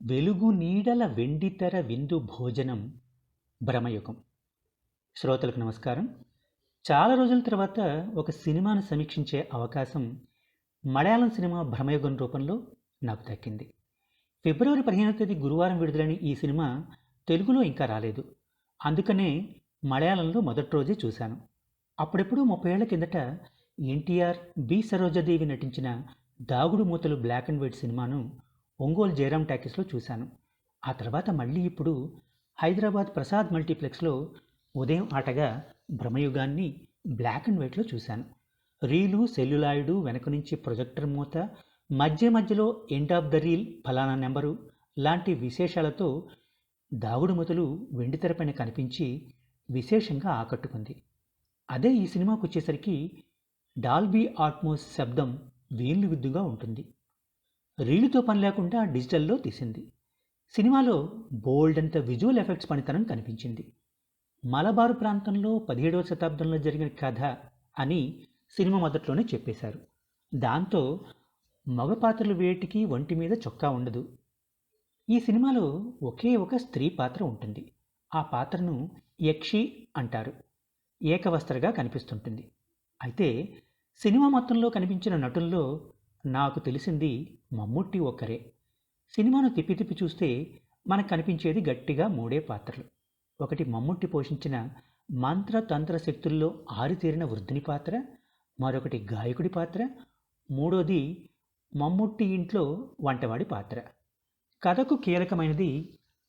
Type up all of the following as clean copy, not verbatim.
వెలుగు నీడల వెండితెర విందు భోజనం భ్రమయుగం. శ్రోతలకు నమస్కారం. చాలా రోజుల తర్వాత ఒక సినిమాను సమీక్షించే అవకాశం మలయాళం సినిమా భ్రమయుగం రూపంలో నాకు దక్కింది. ఫిబ్రవరి 15వ తేదీ గురువారం విడుదలైన ఈ సినిమా తెలుగులో ఇంకా రాలేదు. అందుకనే మలయాళంలో మొదటి రోజే చూశాను. అప్పుడెప్పుడు 30 ఏళ్ల కిందట ఎన్టీఆర్, బి సరోజాదేవి నటించిన దాగుడు మూతలు బ్లాక్ అండ్ వైట్ సినిమాను ఒంగోలు జయరాం టాకీస్లో చూశాను. ఆ తర్వాత మళ్ళీ ఇప్పుడు హైదరాబాద్ ప్రసాద్ మల్టీప్లెక్స్లో ఉదయం ఆటగా భ్రమయుగాన్ని బ్లాక్ అండ్ వైట్లో చూశాను. రీలు, సెల్యులాయిడు, వెనక నుంచి ప్రొజెక్టర్ మూత, మధ్యలో ఎండ్ ఆఫ్ ద రీల్, ఫలానా నెంబరు లాంటి విశేషాలతో దాగుడు మూతలు వెండితెరపైన కనిపించి విశేషంగా ఆకట్టుకుంది. అదే ఈ సినిమాకు వచ్చేసరికి డాల్బీ అట్మోస్ శబ్దం వీళ్ళు విద్దుగా ఉంటుంది. రీలుతో పని లేకుండా డిజిటల్లో తీసింది. సినిమాలో బోల్డ్ అంత విజువల్ ఎఫెక్ట్స్ పనితనం కనిపించింది. మలబారు ప్రాంతంలో 17వ శతాబ్దంలో జరిగిన కథ అని సినిమా మొదట్లోనే చెప్పేశారు. దాంతో మగ పాత్రలు వేటికి ఒంటి మీద చొక్కా ఉండదు. ఈ సినిమాలో ఒకే ఒక స్త్రీ పాత్ర ఉంటుంది. ఆ పాత్రను యక్షి అంటారు. ఏకవస్త్రగా కనిపిస్తుంటుంది. అయితే సినిమా మొత్తంలో కనిపించిన నటుల్లో నాకు తెలిసింది మమ్ముట్టి ఒక్కరే. సినిమాను తిప్పి చూస్తే మనకు కనిపించేది గట్టిగా 3 పాత్రలు. ఒకటి మమ్ముట్టి పోషించిన మంత్రతంత్ర శక్తుల్లో ఆరితేరిన వృద్ధుని పాత్ర, మరొకటి గాయకుడి పాత్ర, మూడోది మమ్ముట్టి ఇంట్లో వంటవాడి పాత్ర. కథకు కీలకమైనది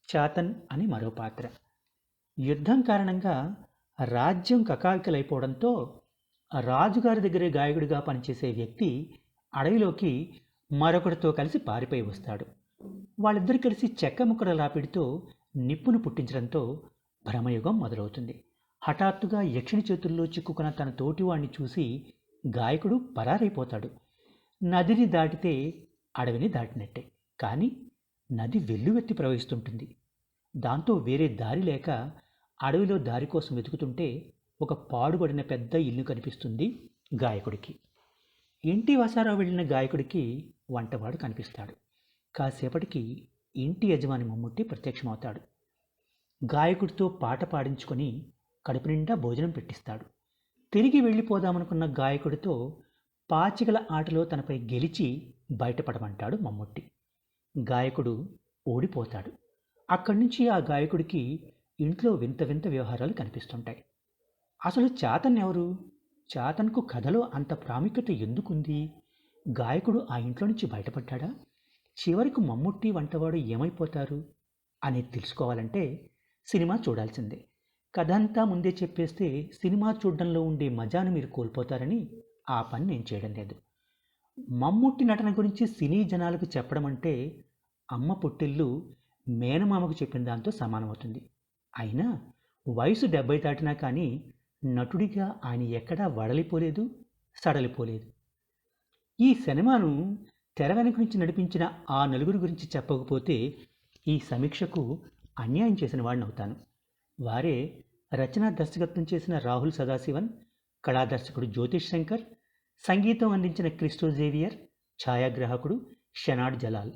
చాతన్ అని మరో పాత్ర. యుద్ధం కారణంగా రాజ్యం కకావికలైపోవడంతో రాజుగారి దగ్గరే గాయకుడిగా పనిచేసే వ్యక్తి అడవిలోకి మరొకటితో కలిసి పారిపోయి వస్తాడు. వాళ్ళిద్దరు కలిసి చెక్క ముక్కల లాపిడితో నిప్పును పుట్టించడంతో భ్రమయుగం మొదలవుతుంది. హఠాత్తుగా యక్షిణి చేతుల్లో చిక్కుకున్న తన తోటివాణ్ణి చూసి గాయకుడు పరారైపోతాడు. నదిని దాటితే అడవిని దాటినట్టే. కానీ నది వెల్లువెత్తి ప్రవహిస్తుంటుంది. దాంతో వేరే దారి లేక అడవిలో దారి కోసం వెతుకుతుంటే ఒక పాడుబడిన పెద్ద ఇల్లు కనిపిస్తుంది గాయకుడికి. ఇంటి వసారావు వెళ్ళిన గాయకుడికి వంటవాడు కనిపిస్తాడు. కాసేపటికి ఇంటి యజమాని మమ్ముట్టి ప్రత్యక్షమవుతాడు. గాయకుడితో పాట పాడించుకొని కడుపు నిండా భోజనం పెట్టిస్తాడు. తిరిగి వెళ్ళిపోదామనుకున్న గాయకుడితో పాచికల ఆటలో తనపై గెలిచి బయటపడమంటాడు మమ్ముట్టి. గాయకుడు ఓడిపోతాడు. అక్కడి నుంచి ఆ గాయకుడికి ఇంట్లో వింత వింత వ్యవహారాలు కనిపిస్తుంటాయి. అసలు చాతన్ ఎవరు? చాతన్కు కథలో అంత ప్రాముఖ్యత ఎందుకుంది? గాయకుడు ఆ ఇంట్లో నుంచి బయటపడ్డా? చివరికి మమ్ముట్టి వంటవాడు ఏమైపోతారు అనేది తెలుసుకోవాలంటే సినిమా చూడాల్సిందే. కథ అంతా ముందే చెప్పేస్తే సినిమా చూడడంలో ఉండే మజాను మీరు కోల్పోతారని ఆ పని నేను చేయడం లేదు. మమ్ముట్టి నటన గురించి సినీ జనాలకు చెప్పడం అంటే అమ్మ పుట్టిల్లు మేనమామకు చెప్పిన దాంతో సమానమవుతుంది. అయినా వయసు 70 దాటినా కానీ నటుడిగా ఆయన ఎక్కడా వడలిపోలేదు, సడలిపోలేదు. ఈ సినిమాను తెర వెనక నుంచి నడిపించిన ఆ నలుగురు గురించి చెప్పకపోతే ఈ సమీక్షకు అన్యాయం చేసిన వాడిని అవుతాను. వారే రచనా దర్శకత్వం చేసిన రాహుల్ సదాశివన్, కళాదర్శకుడు జ్యోతిష్ శంకర్, సంగీతం అందించిన క్రిస్టో జేవియర్, ఛాయాగ్రాహకుడు షనాడ్ జలాల్.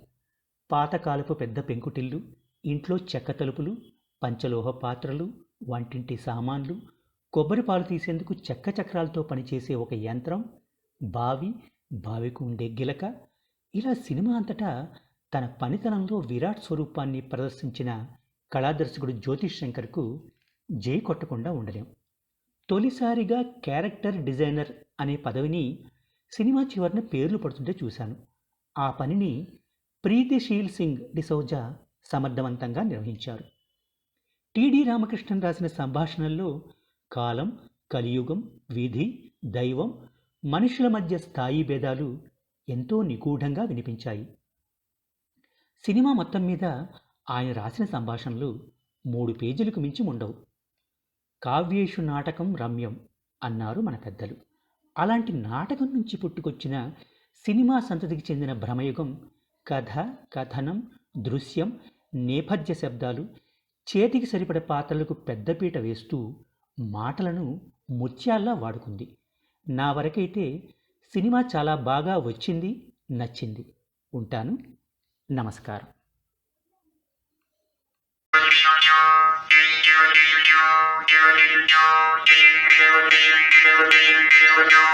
పాతకాలపు పెద్ద పెంకుటిల్లు, ఇంట్లో చెక్క తలుపులు, పంచలోహ పాత్రలు, వంటింటి సామాన్లు, కొబ్బరి పాలు తీసేందుకు చెక్క చక్రాలతో పనిచేసే ఒక యంత్రం, బావికి ఉండే గిలక, ఇలా సినిమా అంతటా తన పనితనంలో విరాట్ స్వరూపాన్ని ప్రదర్శించిన కళాదర్శకుడు జ్యోతిష్ శంకర్కు జై కొట్టకుండా ఉండలేం. తొలిసారిగా క్యారెక్టర్ డిజైనర్ అనే పదవిని సినిమా చివరిన పేర్లు పడుతుంటే చూశాను. ఆ పనిని ప్రీతిశీల్ సింగ్ డిసౌజా సమర్థవంతంగా నిర్వహించారు. టిడి రామకృష్ణన్ రాసిన సంభాషణల్లో కాలం, కలియుగం, విధి, దైవం, మనుషుల మధ్య స్థాయి భేదాలు ఎంతో నిగూఢంగా వినిపించాయి. సినిమా మొత్తం మీద ఆయన రాసిన సంభాషణలు 3 పేజీలకు మించి ఉండవు. కావ్యేషు నాటకం రమ్యం అన్నారు మన పెద్దలు. అలాంటి నాటకం నుంచి పుట్టుకొచ్చిన సినిమా సంతతికి చెందిన భ్రమయుగం కథ, కథనం, దృశ్యం, నేపథ్య శబ్దాలు, చేతికి సరిపడే పాత్రలకు పెద్దపీట వేస్తూ మాటలను ముత్యాల్లా వాడుకుంది. నా వరకైతే సినిమా చాలా బాగా వచ్చింది, నచ్చింది. ఉంటాను. నమస్కారం.